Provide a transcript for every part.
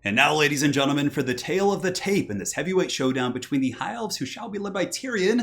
And now, ladies and gentlemen, for the tale of the tape in this heavyweight showdown between the High Elves, who shall be led by TYRION,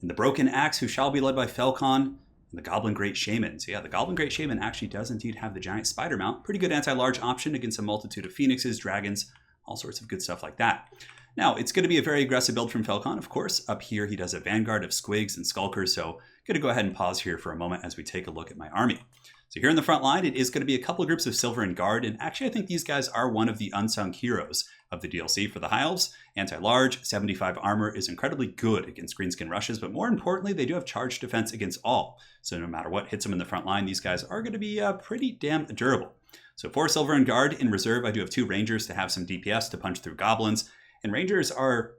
and the Broken Axe, who shall be led by Falcon, and the Goblin Great Shaman. So yeah, the Goblin Great Shaman actually does indeed have the giant spider mount. Pretty good anti-large option against a multitude of phoenixes, dragons, all sorts of good stuff like that. Now, it's going to be a very aggressive build from Falcon, of course. Up here, he does a vanguard of squigs and skulkers, so I'm going to go ahead and pause here for a moment as we take a look at my army. So here in the front line, it is going to be a couple of groups of SILVERIN Guard, and actually I think these guys are one of the unsung heroes of the DLC for the High Elves. Anti-large, 75 armor is incredibly good against greenskin rushes, but more importantly, they do have charge defense against all. So no matter what hits them in the front line, these guys are going to be pretty damn durable. So for SILVERIN Guard, in reserve, I do have 2 Rangers to have some DPS to punch through goblins, and Rangers are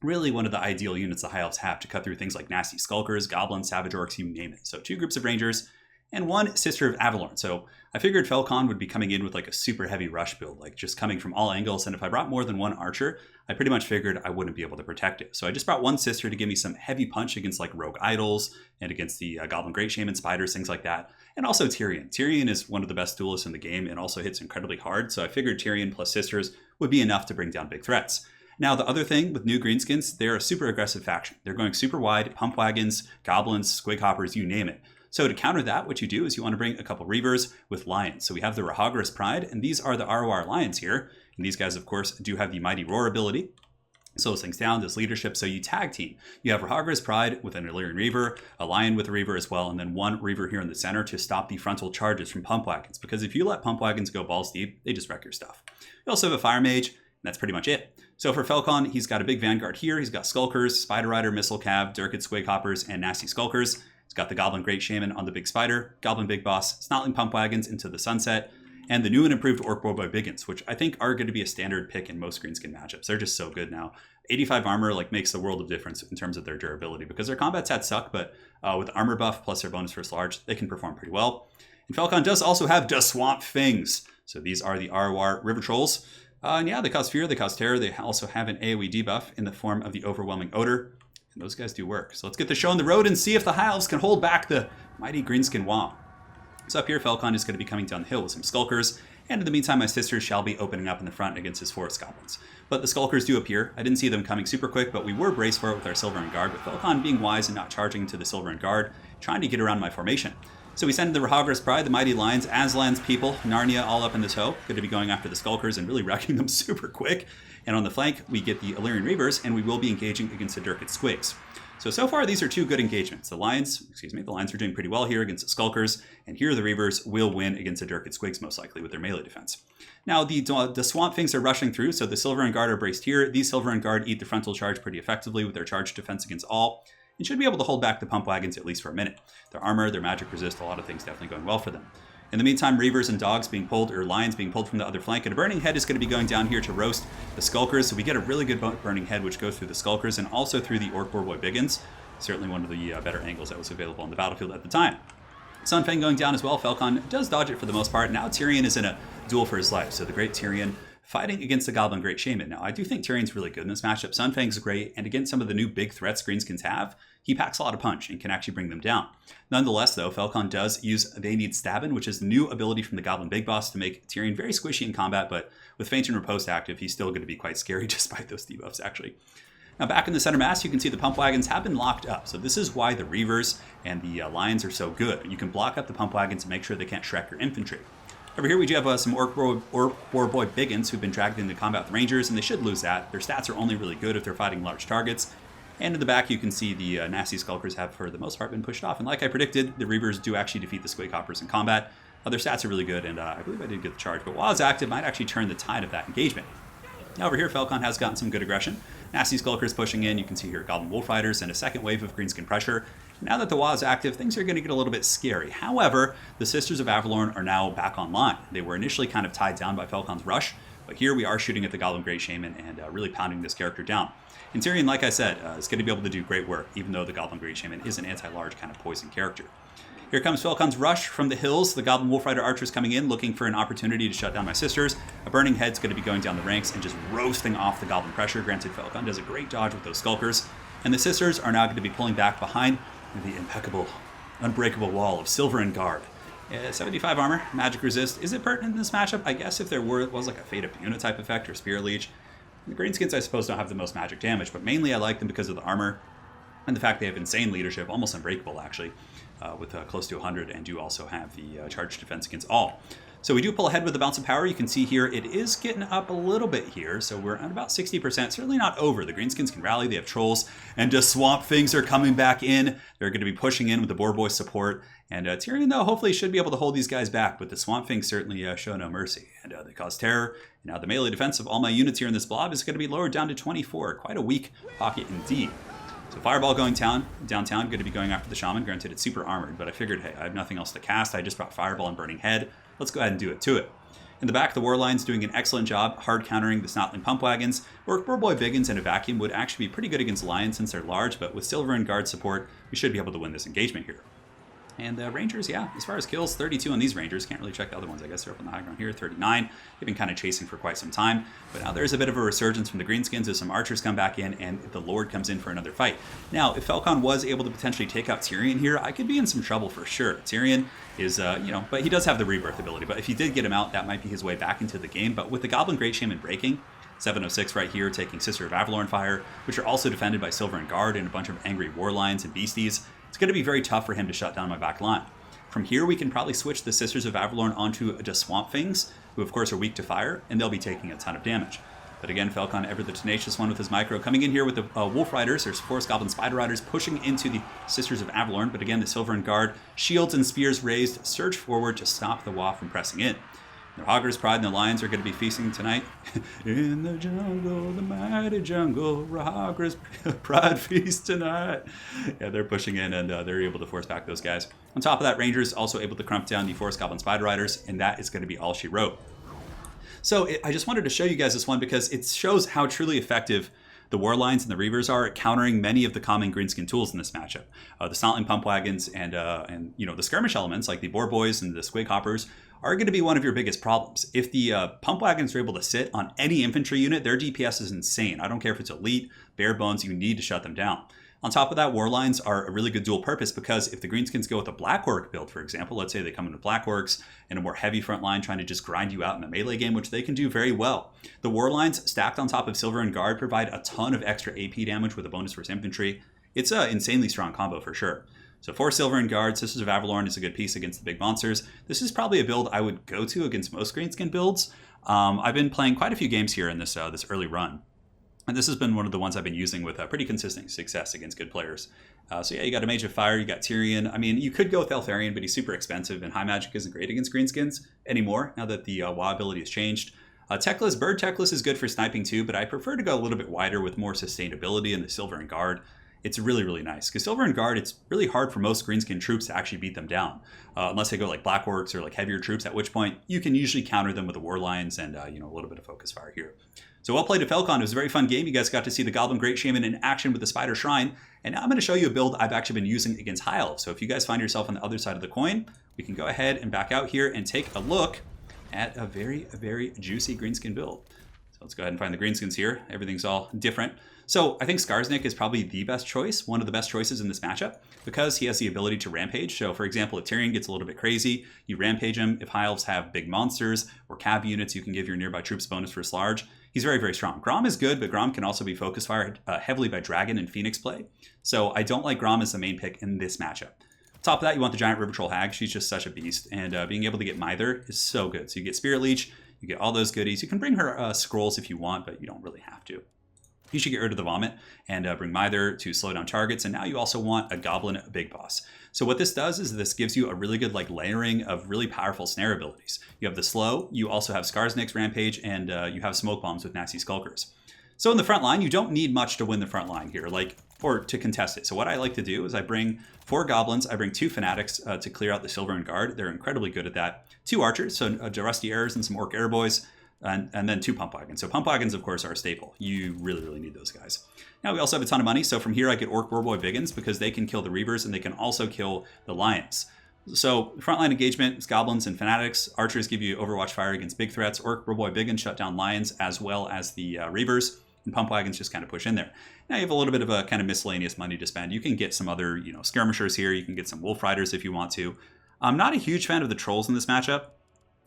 really one of the ideal units the High Elves have to cut through things like nasty skulkers, goblins, savage orcs, you name it. So 2 groups of Rangers, and 1 Sister of Avalorn. So I figured Falcon would be coming in with like a super heavy rush build, like just coming from all angles. And if I brought more than 1 archer, I pretty much figured I wouldn't be able to protect it. So I just brought 1 Sister to give me some heavy punch against like rogue idols and against the Goblin Great Shaman spiders, things like that. And also TYRION. TYRION is one of the best duelists in the game and also hits incredibly hard. So I figured TYRION plus Sisters would be enough to bring down big threats. Now, the other thing with new greenskins, they're a super aggressive faction. They're going super wide, pump wagons, goblins, squig hoppers, you name it. So to counter that, what you do is you want to bring a couple Reavers with Lions. So we have the Rahagras Pride, and these are the ROR Lions here. And these guys, of course, do have the Mighty Roar ability. Slows things down, this leadership, so you tag team. You have Rahagras Pride with an Illyrian Reaver, a Lion with a Reaver as well, and then 1 Reaver here in the center to stop the frontal charges from pump wagons. Because if you let pump wagons go balls deep, they just wreck your stuff. You also have a Fire Mage, and that's pretty much it. So for Falcon, he's got a big Vanguard here. He's got Skulkers, Spider Rider, Missile Cav, Durkid Squig Hoppers, and Nasty Skulkers. He's got the Goblin Great Shaman on the Big Spider, Goblin Big Boss, Snotling Pump Wagons into the Sunset, and the new and improved Orc Boy Biggins, which I think are going to be a standard pick in most greenskin matchups. They're just so good now. 85 armor like makes a world of difference in terms of their durability because their combat stats suck, but with armor buff plus their bonus first large, they can perform pretty well. And Falcon does also have the Swamp Things. So these are the ROR River Trolls. And yeah, they cause fear, they cause terror. They also have an AoE debuff in the form of the Overwhelming Odor. And those guys do work. So let's get the show on the road and see if the High Elves can hold back the mighty greenskin womp. So up here, Falcon is going to be coming down the hill with some Skulkers. And in the meantime, my Sisters shall be opening up in the front against his Forest Goblins. But the Skulkers do appear. I didn't see them coming super quick, but we were braced for it with our SILVERIN Guard, with Falcon being wise and not charging into the SILVERIN Guard, trying to get around my formation. So we send the Rahagras Pride, the Mighty Lions, Aslan's people, Narnia all up in the tow. Going to be going after the Skulkers and really wrecking them super quick. And on the flank, we get the Illyrian Reavers, and we will be engaging against the Durkid Squigs. So far, these are 2 good engagements. The Lions are doing pretty well here against the Skulkers, and here the Reavers will win against the Durkid Squigs, most likely, with their melee defense. Now, the Swamp Things are rushing through, so the SILVERIN Guard are braced here. These SILVERIN Guard eat the frontal charge pretty effectively with their charge defense against all, and should be able to hold back the pump wagons at least for a minute. Their armor, their magic resist, a lot of things definitely going well for them. In the meantime, Reavers and Dogs being pulled, or Lions being pulled from the other flank, and a Burning Head is going to be going down here to roast the Skulkers, so we get a really good Burning Head, which goes through the Skulkers and also through the Orc Boy Biggins. Certainly one of the better angles that was available on the battlefield at the time. Sunfang going down as well. Falcon does dodge it for the most part. Now TYRION is in a duel for his life. So the great TYRION fighting against the Goblin Great Shaman. Now I do think Tyrion's really good in this matchup. Sunfang's great, and against some of the new big threats greenskins have, he packs a lot of punch and can actually bring them down. Nonetheless though, Falcon does use They Need Stabbin', which is the new ability from the Goblin Big Boss to make Tyrion very squishy in combat, but with Feint and Riposte active, he's still going to be quite scary despite those debuffs actually. Now back in the center mass, you can see the pump wagons have been locked up. So this is why the Reavers and the Lions are so good. You can block up the pump wagons and make sure they can't Shrek your infantry. Over here we do have some Orc Boy Biggins who've been dragged into combat with Rangers, and they should lose that. Their stats are only really good if they're fighting large targets. And in the back you can see the Nasty Skulkers have for the most part been pushed off. And like I predicted, the Reavers do actually defeat the Squig Hoppers in combat. Their stats are really good, and I believe I did get the charge. But while it's active, might actually turn the tide of that engagement. Now over here, Falcon has gotten some good aggression. Nasty Skulkers pushing in. You can see here Goblin Wolf Riders and a second wave of greenskin pressure. Now that the WA is active, things are going to get a little bit scary. However, the Sisters of Avalorn are now back online. They were initially kind of tied down by Falcon's rush, but here we are shooting at the Goblin Great Shaman and really pounding this character down. And Tyrion, like I said, is going to be able to do great work, even though the Goblin Great Shaman is an anti-large kind of poison character. Here comes Falcon's rush from the hills. The Goblin Wolf Rider archers coming in, looking for an opportunity to shut down my Sisters. A Burning Head's going to be going down the ranks and just roasting off the Goblin pressure. Granted, Falcon does a great dodge with those Skulkers. And the Sisters are now going to be pulling back behind the impeccable, unbreakable wall of SILVERIN Guard. Yeah, 75 armor, magic resist. Is it pertinent in this matchup? I guess if there was like a Fate of Unit type effect or Spirit Leech. The Greenskins, I suppose, don't have the most magic damage, but mainly I like them because of the armor and the fact they have insane leadership, almost unbreakable actually, with close to 100, and do also have the charge defense against all. So we do pull ahead with the bounce of power. You can see here it is getting up a little bit here, so we're at about 60%, certainly not over. The Greenskins can rally, they have trolls, and the Swamp Things are coming back in. They're going to be pushing in with the Boar Boy support, and Tyrion, though, hopefully should be able to hold these guys back, but the Swamp Things certainly show no mercy, and they cause terror. And now the melee defense of all my units here in this blob is going to be lowered down to 24, quite a weak pocket indeed. So Fireball going downtown, going to be going after the Shaman. Granted, it's super armored, but I figured, hey, I have nothing else to cast. I just brought Fireball and Burning Head. Let's go ahead and do it to it. In the back, the Warline's doing an excellent job hard countering the Snotling Pump Wagons. Boar Boy Biggins in a vacuum would actually be pretty good against Lions since they're large, but with Silverin Guard support, we should be able to win this engagement here. And Rangers, yeah, as far as kills, 32 on these Rangers. Can't really check the other ones. I guess they're up on the high ground here, 39. They've been kind of chasing for quite some time. But now there's a bit of a resurgence from the Greenskins as some archers come back in and the Lord comes in for another fight. Now, if Falcon was able to potentially take out Tyrion here, I could be in some trouble for sure. Tyrion is, but he does have the rebirth ability. But if you did get him out, that might be his way back into the game. But with the Goblin Great Shaman breaking, 706 right here, taking Sister of Avalorn fire, which are also defended by Silverin Guard and a bunch of angry Warlions and Beasties, it's going to be very tough for him to shut down my back line. From here, we can probably switch the Sisters of Avalorn onto the Swamp Things, who of course are weak to fire, and they'll be taking a ton of damage. But again, Falcon, ever the tenacious one with his micro, coming in here with the Wolf Riders. There's Forest Goblin Spider Riders pushing into the Sisters of Avalorn, but again, the Silverin Guard, shields and spears raised, surge forward to stop the Wa from pressing in. The Hogger's Pride and the Lions are going to be feasting tonight. In the jungle, the mighty jungle, Hogger's Pride feast tonight. Yeah, they're pushing in, and they're able to force back those guys. On top of that, Rangers also able to crump down the Forest Goblin Spider Riders, and that is going to be all she wrote. So I just wanted to show you guys this one because it shows how truly effective the Warlines and the Reavers are at countering many of the common Greenskin tools in this matchup. The Snotling Pump Wagons and the skirmish elements like the Boar Boys and the Squig Hoppers are going to be one of your biggest problems. If the Pump Wagons are able to sit on any infantry unit, their DPS is insane. I don't care if it's elite, bare bones, you need to shut them down. On top of that, Warlines are a really good dual purpose because if the Greenskins go with a Black Orc build, for example, let's say they come in with Black Orcs in a more heavy front line trying to just grind you out in a melee game, which they can do very well. The Warlines stacked on top of Silverin Guard provide a ton of extra AP damage with a bonus versus infantry. It's an insanely strong combo for sure. So for Silverin Guard, Sisters of Avalorn is a good piece against the big monsters. This is probably a build I would go to against most Greenskin builds. I've been playing quite a few games here in this early run. And this has been one of the ones I've been using with pretty consistent success against good players. So yeah, you got a Mage of Fire, you got Tyrion. I mean, you could go with Eltharion, but he's super expensive, and High Magic isn't great against Greenskins anymore, now that the WoW ability has changed. Teclis, Bird Teclis is good for sniping too, but I prefer to go a little bit wider with more sustainability in the Silverin Guard. It's really, really nice. Because Silverin Guard, it's really hard for most Greenskin troops to actually beat them down. Unless they go like Black Orcs or like heavier troops, at which point you can usually counter them with the Warlions and a little bit of Focus Fire here. So well played to Falcon. It was a very fun game. You guys got to see the Goblin Great Shaman in action with the Spider Shrine. And now I'm going to show you a build I've actually been using against High Elves. So if you guys find yourself on the other side of the coin, we can go ahead and back out here and take a look at a very, very juicy Greenskin build. So let's go ahead and find the Greenskins here. Everything's all different. So I think Skarsnik is probably the best choice, one of the best choices in this matchup, because he has the ability to rampage. So for example, if Tyrion gets a little bit crazy, you rampage him. If High Elves have big monsters or cab units, you can give your nearby troops bonus versus large. He's very, very strong. Grom is good, but Grom can also be focus fired heavily by Dragon and Phoenix play. So I don't like Grom as the main pick in this matchup. Top of that, you want the Giant River Troll Hag. She's just such a beast. And being able to get Mither is so good. So you get Spirit Leech, you get all those goodies. You can bring her scrolls if you want, but you don't really have to. You should get rid of the Vomit and bring Mither to slow down targets. And now you also want a Goblin Big Boss. So what this does is this gives you a really good layering of really powerful snare abilities. You have the slow, you also have Skarsnik's Rampage, and you have Smoke Bombs with Nasty Skulkers. So in the front line, you don't need much to win the front line here, or to contest it. So what I like to do is I bring 4 Goblins, I bring 2 Fanatics to clear out the Silverin Guard. They're incredibly good at that. 2 Archers, so Rusty Airs and some Orc Air Boys. And then 2 Pump Wagons. So Pump Wagons, of course, are a staple. You really, really need those guys. Now we also have a ton of money. So from here, I get Orc Boar Boy Biggins because they can kill the Reavers and they can also kill the Lions. So frontline engagement is Goblins and Fanatics. Archers give you Overwatch Fire against big threats. Orc Boar Boy Biggins shut down Lions as well as the Reavers. And Pump Wagons just kind of push in there. Now you have a little bit of a kind of miscellaneous money to spend. You can get some other, skirmishers here. You can get some Wolf Riders if you want to. I'm not a huge fan of the trolls in this matchup.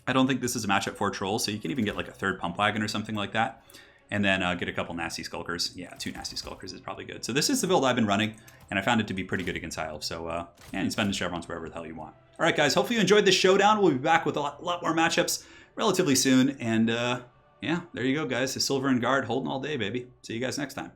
I don't think this is a matchup for trolls, so you can even get like a third pump wagon or something like that. And then get a couple nasty skulkers. Yeah, 2 nasty skulkers is probably good. So this is the build I've been running, and I found it to be pretty good against High Elves. So yeah, you can spend the chevrons wherever the hell you want. All right, guys, hopefully you enjoyed this showdown. We'll be back with a lot more matchups relatively soon. And yeah, there you go, guys. The Silverin Guard holding all day, baby. See you guys next time.